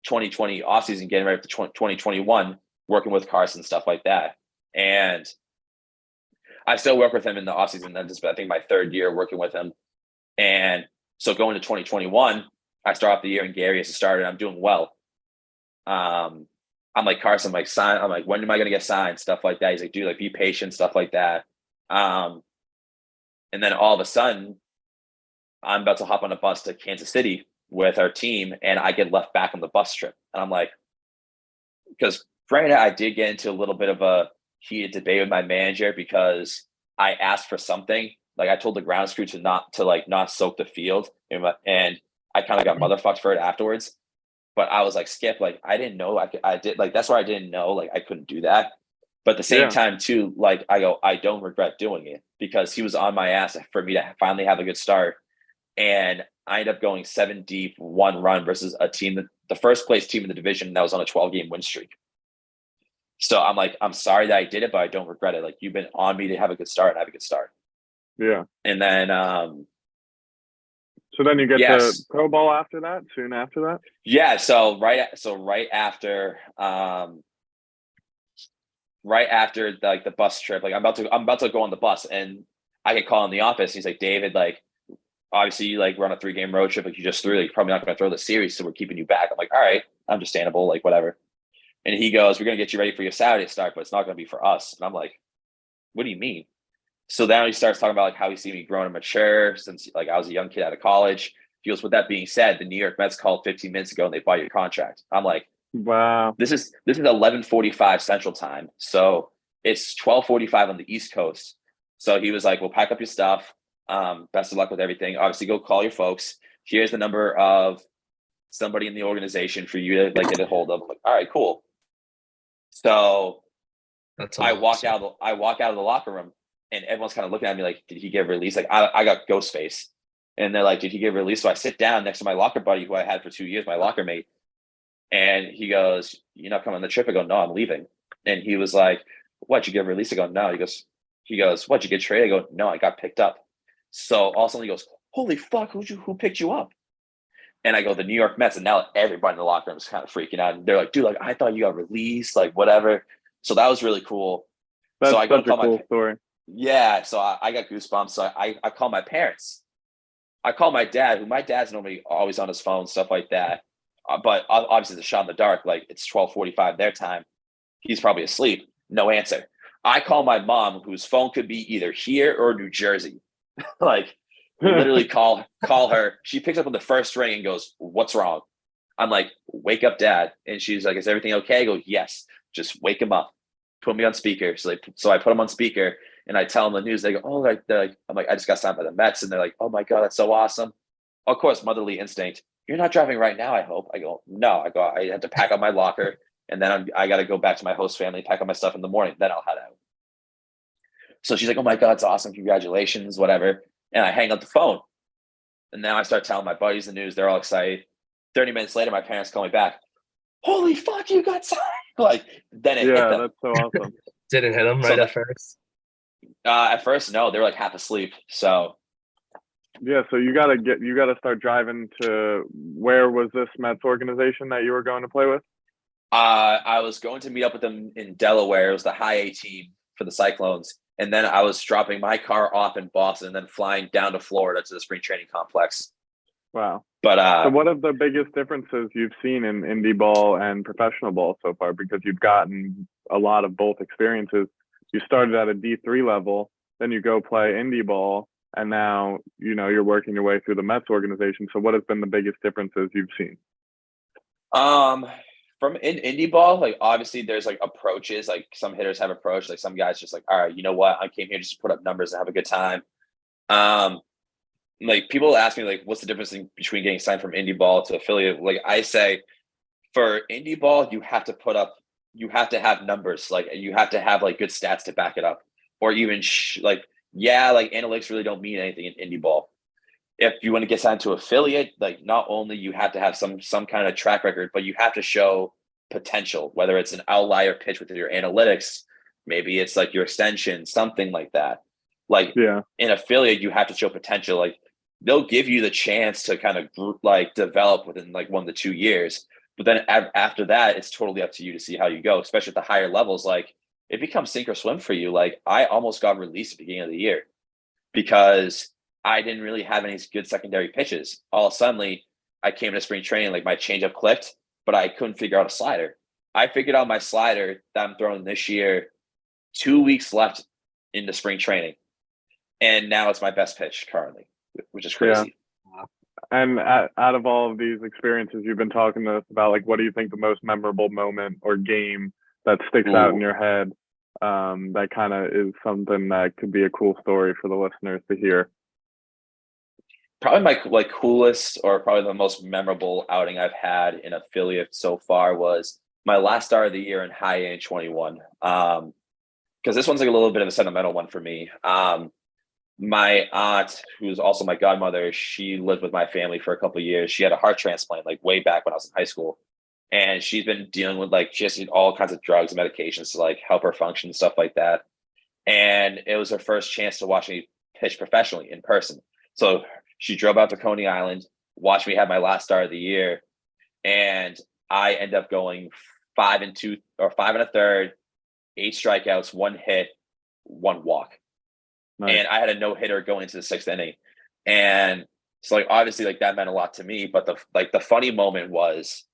2020 offseason getting ready for 2021, working with Carson, stuff like that. And I still work with him in the offseason. That's I think my 3rd year working with him. And so going to 2021, I start off the year in Gary as a starter, and I'm doing well. I'm like, Carson, I'm like, sign. I'm like, when am I going to get signed? Stuff like that. He's like, dude, like, be patient, stuff like that. And then all of a sudden, I'm about to hop on a bus to Kansas City with our team, and I get left back on the bus trip. And I'm like, because granted, I did get into a little bit of a heated debate with my manager because I asked for something. Like I told the grounds crew to not soak the field, and I kind of got motherfucked for it afterwards. But I was like, Skip, like I didn't know I did, like that's why I didn't know, like I couldn't do that. But at the same time too, like I go, I don't regret doing it because he was on my ass for me to finally have a good start. And I ended up going 7 deep, 1 run versus a team the first place team in the division that was on a 12-game win streak. So I'm like, I'm sorry that I did it, but I don't regret it. Like you've been on me to have a good start and have a good start. Yeah. And then so then you get to pro ball after that, soon after that? Yeah. So right after like the bus trip, like I'm about to go on the bus, and I get called in the office. He's like, David, like obviously like we're on a 3-game road trip, like you just threw, like you're probably not going to throw the series, so we're keeping you back. I'm like, all right, understandable, like whatever. And he goes, we're going to get you ready for your Saturday start, but it's not going to be for us. And I'm like, what do you mean? So then he starts talking about like how he's seen me grow and mature since like I was a young kid out of college. He goes, with that being said, the New York Mets called 15 minutes ago and they bought your contract. I'm like, wow. This is 11:45 Central Time. So it's 12:45 on the East Coast. So he was like, well, pack up your stuff. Best of luck with everything. Obviously, go call your folks. Here's the number of somebody in the organization for you to like get a hold of. I'm like, all right, cool. So That's I walk out of the locker room, and everyone's kind of looking at me like, did he get released? Like I got ghost face, and they're like, did he get released? So I sit down next to my locker buddy who I had for 2 years, my locker mate, and he goes, "You're not coming on the trip?" I go, "No, I'm leaving." And he was like, "What? You get released?" I go, "No." He goes, "What? You get traded?" I go, "No, I got picked up." So all of a sudden he goes, "Holy fuck! Who picked you up?" And I go, "The New York Mets." And now everybody in the locker room is kind of freaking out. And they're like, "Dude, like I thought you got released, like whatever." So that was really cool. That's so I go such a cool story. Yeah. So I got goosebumps. So I call my parents. I call my dad, who my dad's normally always on his phone, stuff like that. But obviously the shot in the dark, like it's 12:45 their time. He's probably asleep. No answer. I call my mom, whose phone could be either here or New Jersey. Like literally call her. She picks up on the first ring and goes, "What's wrong?" I'm like, "Wake up, Dad." And she's like, "Is everything okay?" I go, "Yes, just wake him up. Put me on speaker." So I put him on speaker and I tell them the news. They go, "Oh," I'm like, "I just got signed by the Mets." And they're like, "Oh my God, that's so awesome." Of course, motherly instinct. "You're not driving right now, I hope." I go, "No." I go, "I have to pack up my locker and then I got to go back to my host family, pack up my stuff in the morning. Then I'll head out." So she's like, "Oh my God, it's awesome. Congratulations, whatever." And I hang up the phone. And now I start telling my buddies the news. They're all excited. 30 minutes later, my parents call me back. "Holy fuck, you got signed." Like, then it hit them. That's so awesome. Didn't hit them right at first. At first, no, they were like half asleep. So yeah, so you gotta start driving to, where was this Mets organization that you were going to play with? I was going to meet up with them in Delaware. It was the high A team for the Cyclones. And then I was dropping my car off in Boston and then flying down to Florida to the spring training complex. Wow. But so what are the biggest differences you've seen in indie ball and professional ball so far? Because you've gotten a lot of both experiences. You started at a D3 level, then you go play indie ball, and now, you're working your way through the Mets organization. So what has been the biggest differences you've seen? From in indie ball, like obviously there's like approaches, like some hitters have approach, like some guys just like, all right, you know what? I came here just to put up numbers and have a good time. Like people ask me like, what's the difference between getting signed from indie ball to affiliate? Like I say, for indie ball, you have to have numbers, like you have to have like good stats to back it up, or even like analytics really don't mean anything in indie ball. If you want to get signed to affiliate, like not only you have to have some kind of track record, but you have to show potential, whether it's an outlier pitch with your analytics, maybe it's like your extension, something like that. Like in affiliate, you have to show potential. Like they'll give you the chance to kind of like develop within like 1 to 2 years. But then after that, it's totally up to you to see how you go, especially at the higher levels. Like it becomes sink or swim for you. Like I almost got released at the beginning of the year because I didn't really have any good secondary pitches. All of a sudden, I came to spring training, like my changeup clicked, but I couldn't figure out a slider. I figured out my slider that I'm throwing this year, 2 weeks left into spring training. And now it's my best pitch currently, which is crazy. Yeah. And out of all of these experiences you've been talking to us about, like, what do you think the most memorable moment or game that sticks out in your head, that kind of is something that could be a cool story for the listeners to hear? Probably my coolest or probably the most memorable outing I've had in affiliate so far was my last start of the year in high A in 21. Because this one's like a little bit of a sentimental one for me. My aunt, who's also my godmother, she lived with my family for a couple of years. She had a heart transplant like way back when I was in high school. And she's been dealing with like just all kinds of drugs and medications to like help her function and stuff like that. And it was her first chance to watch me pitch professionally in person. So she drove out to Coney Island, watched me have my last start of the year, and I end up going 5 2 or 5 1/3, 8 strikeouts, 1 hit, 1 walk. Nice. And I had a no-hitter going into the 6th inning. And so like obviously like that meant a lot to me. But the funny moment was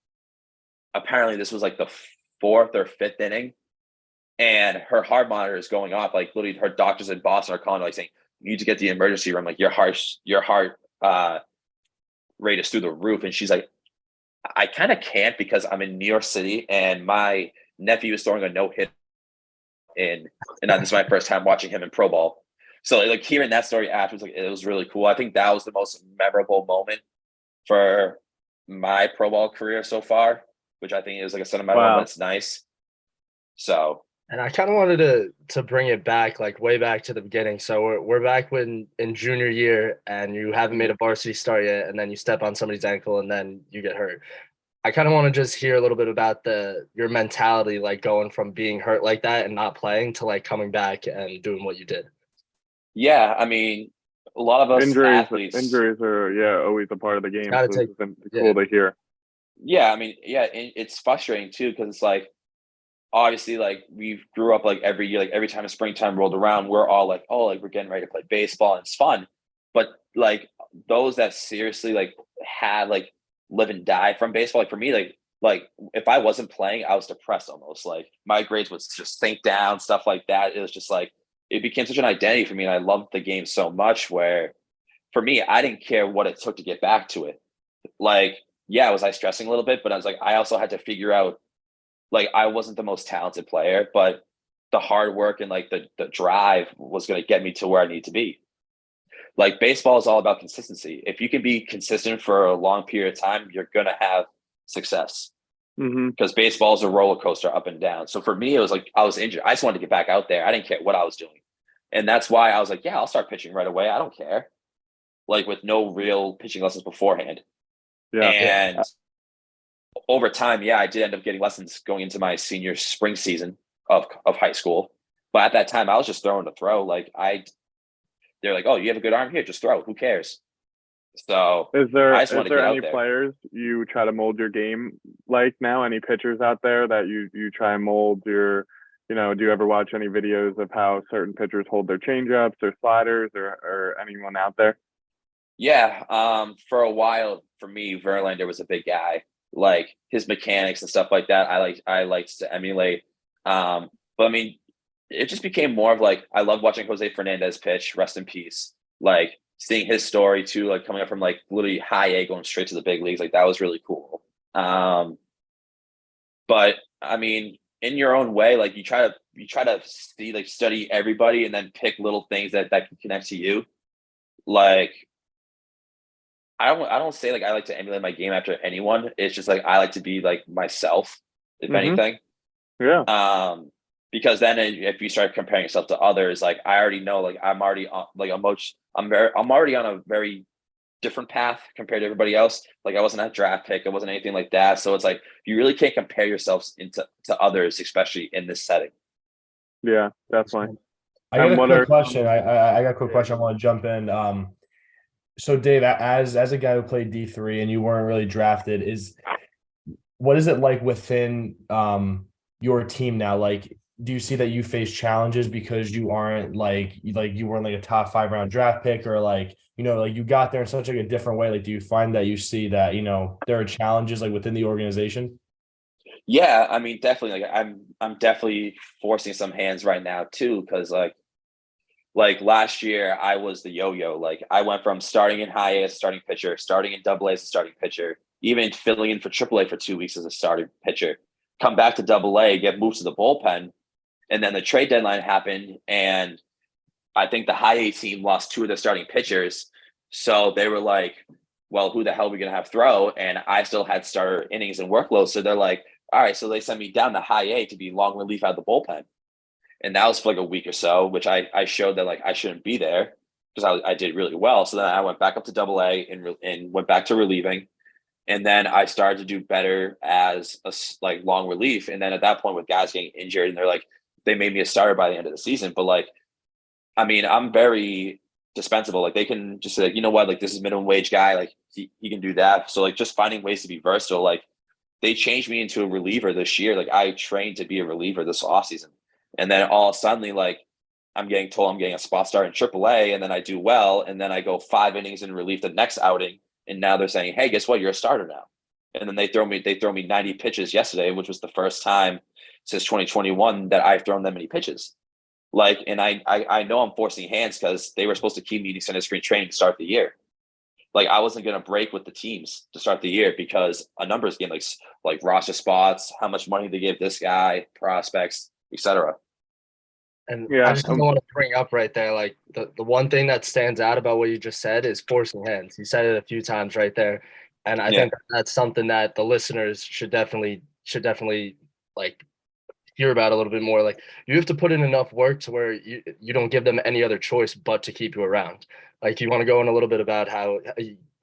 apparently this was like the 4th or 5th inning, and her heart monitor is going off. Like literally her doctors in Boston are calling like saying, "You need to get the emergency room. Like your heart rate is through the roof." And she's like, "I kind of can't because I'm in New York City and my nephew is throwing a no-hit in, and this is my first time watching him in pro ball." So like hearing that story afterwards, like it was really cool. I think that was the most memorable moment for my pro ball career so far, which I think is like a sentimental one that's nice. So. And I kind of wanted to bring it back, like way back to the beginning. So we're back in junior year, and you haven't made a varsity start yet, and then you step on somebody's ankle, and then you get hurt. I kind of want to just hear a little bit about your mentality, like going from being hurt like that and not playing to like coming back and doing what you did. Yeah, I mean, a lot of us athletes. Injuries are always a part of the game. So it's cool to hear. Yeah, I mean, yeah, it's frustrating too because it's like, obviously, like we grew up like every year, like every time springtime rolled around, we're all like, oh, like we're getting ready to play baseball and it's fun. But like those that seriously like had like live and die from baseball, like for me, like if I wasn't playing, I was depressed almost. Like my grades would just sink down, stuff like that. It was just like it became such an identity for me, and I loved the game so much where for me, I didn't care what it took to get back to it. Like, yeah, was I stressing a little bit, but I was like, I also had to figure out, like, I wasn't the most talented player, but the hard work and like the drive was going to get me to where I need to be. Like, baseball is all about consistency. If you can be consistent for a long period of time, you're going to have success, because baseball is a roller coaster up and down. So for me, it was like, I was injured. I just wanted to get back out there. I didn't care what I was doing. And that's why I was like, yeah, I'll start pitching right away. I don't care. Like, with no real pitching lessons beforehand. Yeah. And over time, yeah, I did end up getting lessons going into my senior spring season of high school. But at that time, I was just throwing to throw. Like, they're like, oh, you have a good arm here, just throw. Who cares? So Is there I just want to get any out there. players you try to mold your game like now? Any pitchers out there that you try and mold your, do you ever watch any videos of how certain pitchers hold their changeups or sliders or anyone out there? Yeah. For a while, for me, Verlander was a big guy. Like, his mechanics and stuff like that, I liked to emulate. But I mean, it just became more of like, I love watching Jose Fernandez pitch, rest in peace. Like, seeing his story too, like coming up from like literally high A going straight to the big leagues, like that was really cool. But I mean, in your own way, like you try to see, like, study everybody and then pick little things that can connect to you. Like, I don't say like I like to emulate my game after anyone. It's just like I like to be like myself, if anything. Yeah. Because then if you start comparing yourself to others, like I already know, like I'm already on, like I'm already on a very different path compared to everybody else. Like, I wasn't a draft pick, it wasn't anything like that. So it's like you really can't compare yourselves to others, especially in this setting. Yeah, definitely. I got a quick question. I got a quick question. I want to jump in. So Dave, as a guy who played D3 and you weren't really drafted, what is it like within your team now? Like, do you see that you face challenges because you aren't like you weren't like a top 5 round draft pick, or like, like you got there in such like a different way? Like, do you find that you see that, there are challenges like within the organization? Yeah, I mean, definitely. Like, I'm definitely forcing some hands right now too, because like last year I was the yo-yo. Like, I went from starting in high A as a starting pitcher, starting in double A as a starting pitcher, even filling in for triple A for 2 weeks as a starting pitcher, come back to double A, get moved to the bullpen. And then the trade deadline happened, and I think the high A team lost 2 of their starting pitchers. So they were like, well, who the hell are we going to have throw? And I still had starter innings and workload. So they're like, all right, so they sent me down to high A to be long relief out of the bullpen. And that was for like a week or so, which I showed that like I shouldn't be there, because I did really well. So then I went back up to double A and went back to relieving. And then I started to do better as a like long relief. And then at that point, with guys getting injured, and they made me a starter by the end of the season. But like, I mean, I'm very dispensable. Like, they can just say, like, you know what, like, this is minimum wage guy. Like, he can do that. So like, just finding ways to be versatile. Like, they changed me into a reliever this year. Like, I trained to be a reliever this offseason. And then all suddenly, like, I'm getting told I'm getting a spot start in AAA, and then I do well. And then I go 5 innings in relief the next outing. And now they're saying, hey, guess what? You're a starter now. And then they throw me 90 pitches yesterday, which was the first time since 2021 that I've thrown that many pitches. Like, and I know I'm forcing hands because they were supposed to keep me center screen training to start the year. Like, I wasn't going to break with the teams to start the year because a numbers game, like roster spots, how much money they give this guy, prospects, etc. And Yeah, I just want to bring up right there, like the one thing that stands out about what you just said is forcing hands. You said it a few times right there. And I think that's something that the listeners should definitely like hear about a little bit more. Like, you have to put in enough work to where you don't give them any other choice but to keep you around. Like, you want to go in a little bit about how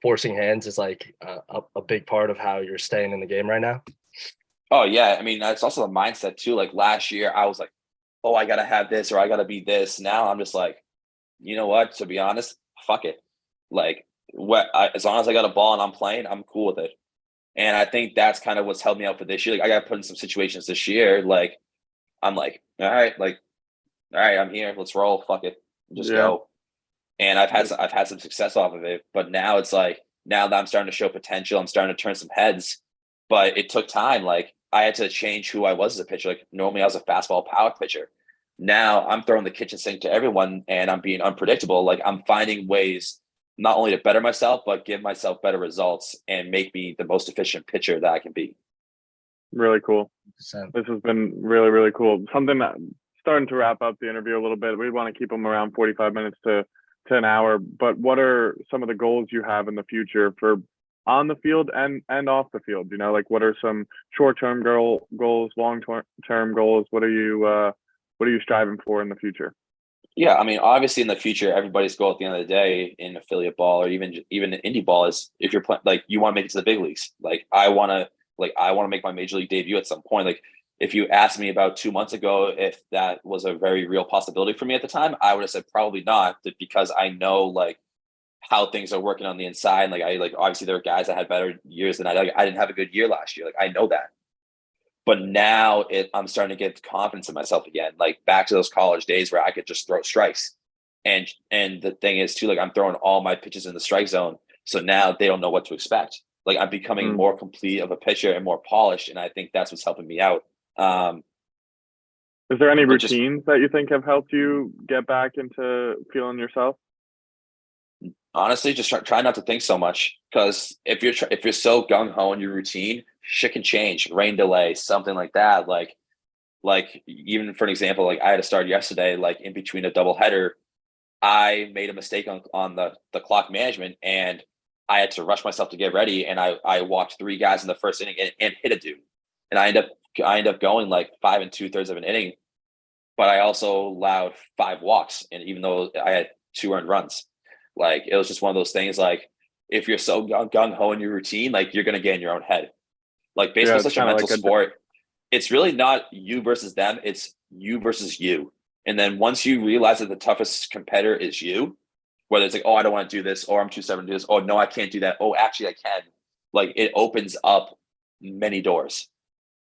forcing hands is like a big part of how you're staying in the game right now. Oh yeah. I mean, that's also the mindset too. Like, last year I was like, oh, I got to have this, or I got to be this. Now I'm just like, you know what, to be honest, fuck it. Like, as long as I got a ball and I'm playing, I'm cool with it. And I think that's kind of what's helped me out for this year. Like, I got put in some situations this year. Like, I'm like, all right, I'm here. Let's roll. Fuck it. Just go. And I've had some success off of it. But now it's like, now that I'm starting to show potential, I'm starting to turn some heads. But it took time. Like, I had to change who I was as a pitcher. Like, normally I was a fastball power pitcher. Now I'm throwing the kitchen sink to everyone, and I'm being unpredictable. Like, I'm finding ways not only to better myself, but give myself better results and make me the most efficient pitcher that I can be. Really cool. 100%. This has been really, really cool. Something that starting to wrap up the interview a little bit. We want to keep them around 45 minutes to an hour, but what are some of the goals you have in the future for on the field and off the field? You know, like what are some short-term goals, long-term goals? What are you striving for in the future? Yeah, I mean, obviously in the future, everybody's goal at the end of the day in affiliate ball or even in indie ball is if you're playing, like you want to make it to the big leagues. Like I want to make my major league debut at some point. Like if you asked me about 2 months ago if that was a very real possibility for me at the time, I would have said probably not, because I know like how things are working on the inside. Like obviously there are guys that had better years than I. Like I didn't have a good year last year. Like I know that. But now I'm starting to get confidence in myself again, like back to those college days where I could just throw strikes. And the thing is too, like I'm throwing all my pitches in the strike zone. So now they don't know what to expect. Like I'm becoming more complete of a pitcher and more polished. And I think that's what's helping me out. Is there any routines that you think have helped you get back into feeling yourself? Honestly, just try not to think so much, because if you're so gung-ho in your routine, shit can change. Rain delay, something like that. Like even for an example, like I had to start yesterday, like in between a doubleheader, I made a mistake on the clock management, and I had to rush myself to get ready, and I walked 3 guys in the first inning and hit a dude, and I end up going like 5 2/3 of an inning, but I also allowed 5 walks, and even though I had 2 earned runs. Like it was just one of those things. Like if you're so gung ho in your routine, like you're gonna get in your own head. Like baseball is such a mental sport. It's really not you versus them. It's you versus you. And then once you realize that the toughest competitor is you, whether it's like, oh, I don't want to do this, or I'm too stubborn to do this, oh no, I can't do that. Oh, actually, I can. Like it opens up many doors.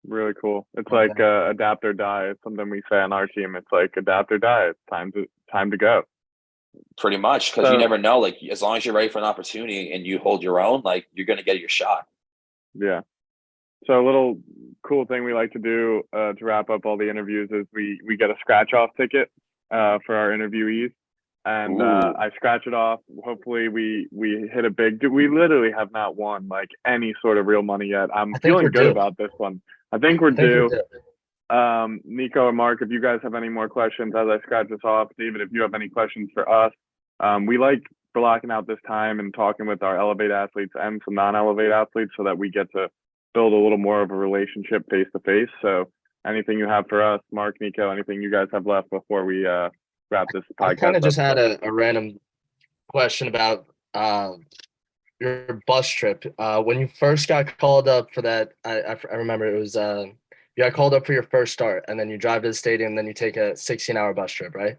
Really cool. It's like adapt or die. It's something we say on our team. It's like adapt or die. It's time to go. Pretty much, because you never know. Like as long as you're ready for an opportunity and you hold your own, like you're gonna get your shot. Yeah. So a little cool thing we like to do to wrap up all the interviews is we get a scratch off ticket for our interviewees, and I scratch it off. Hopefully we hit a big. We literally have not won like any sort of real money yet. I'm feeling good about this one. I think we're due. Nico or Mark, if you guys have any more questions as I scratch this off, David, if you have any questions for us, we like blocking out this time and talking with our Elevate athletes and some non-Elevate athletes so that we get to build a little more of a relationship face to face. So anything you have for us, Mark, Nico, anything you guys have left before we wrap this podcast? I kind of just had a random question about your bus trip. When you first got called up for that, I remember it was you got called up for your first start, and then you drive to the stadium, and then you take a 16-hour bus trip, right?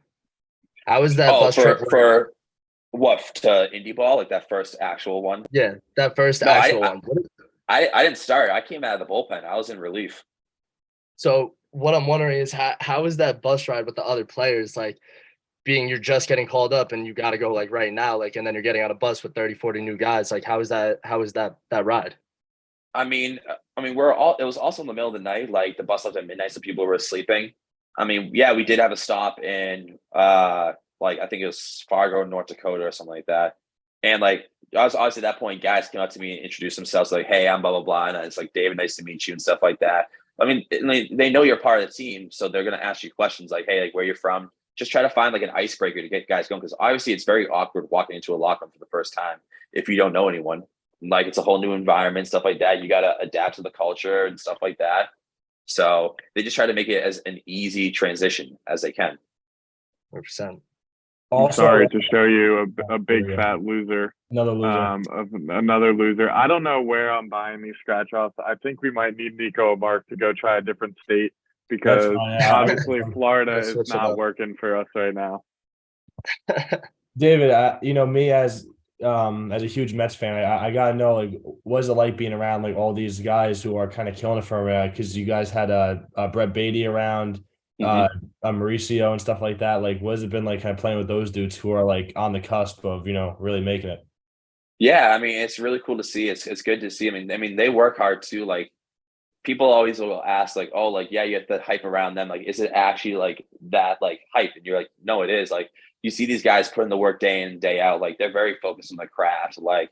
How was that bus trip? For what, to Indy ball, like that first actual one? Yeah, that first actual one. I didn't start. I came out of the bullpen. I was in relief. So what I'm wondering is how is that bus ride with the other players, like being you're just getting called up and you got to go like right now, like, and then you're getting on a bus with 30, 40 new guys. Like, how is that ride? I mean, it was also in the middle of the night. Like the bus left at midnight, so people were sleeping. I mean, yeah, we did have a stop in like I think it was Fargo, North Dakota or something like that. And like I was obviously at that point, guys came up to me and introduced themselves like, hey, I'm blah, blah, blah. And it's like, David, nice to meet you and stuff like that. I mean, they know you're part of the team. So they're going to ask you questions like, hey, like where you're from. Just try to find like an icebreaker to get guys going. Because obviously it's very awkward walking into a locker room for the first time if you don't know anyone. Like it's a whole new environment, stuff like that. You got to adapt to the culture and stuff like that. So they just try to make it as an easy transition as they can. 100%. Also, sorry to show you a big fat loser. Another loser. Another loser. I don't know where I'm buying these scratch offs. I think we might need Nico or Mark to go try a different state because obviously Florida is not working for us right now. David, me as a huge Mets fan, I gotta know, like, what's it like being around like all these guys who are kind of killing it for because you guys had Brett Beatty around. Mauricio and stuff like that. Like, what has it been like kind of playing with those dudes who are like on the cusp of, really making it? Yeah, I mean, it's really cool to see. It's good to see. I mean, they work hard too. Like people always will ask like, oh, like, yeah, you have to hype around them. Like, is it actually like that like hype? And you're like, no, it is. Like, you see these guys putting the work day in and day out. Like, they're very focused on the craft. Like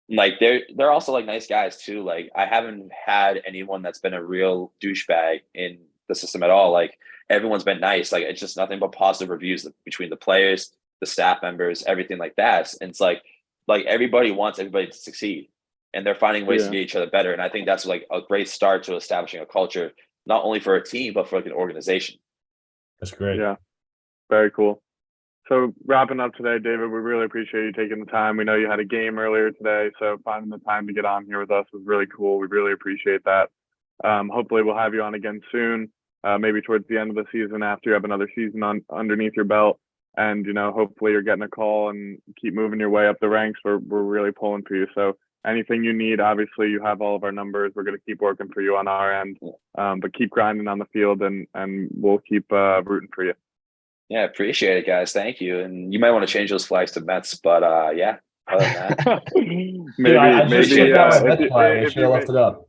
they're also like nice guys too. Like, I haven't had anyone that's been a real douchebag in the system at all. Like, everyone's been nice. Like, it's just nothing but positive reviews between the players, the staff members, everything like that. And it's like everybody wants everybody to succeed, and they're finding ways to get each other better. And I think that's like a great start to establishing a culture, not only for a team, but for like an organization. That's great. Yeah, very cool. So wrapping up today, David, we really appreciate you taking the time. We know you had a game earlier today, so finding the time to get on here with us was really cool. We really appreciate that. Hopefully we'll have you on again soon, maybe towards the end of the season after you have another season underneath your belt. And, hopefully you're getting a call and keep moving your way up the ranks. We're really pulling for you. So anything you need, obviously you have all of our numbers. We're going to keep working for you on our end, but keep grinding on the field and we'll keep rooting for you. Yeah, appreciate it, guys. Thank you. And you might want to change those flags to Mets, but yeah. Other than that, maybe I just took down my Mets flag. I if should have left it up.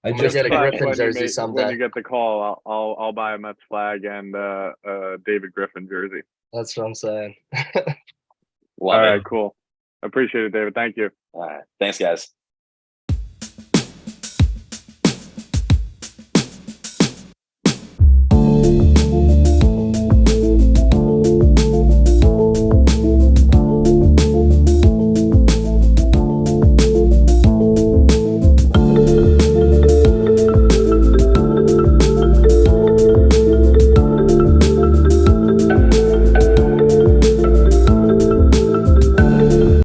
I I'm gonna just get a Griffin jersey when someday. you get the call, I'll buy a Mets flag and David Griffin jersey. That's what I'm saying. Love All it. right, cool. Appreciate it, David. Thank you. All right. Thanks, guys.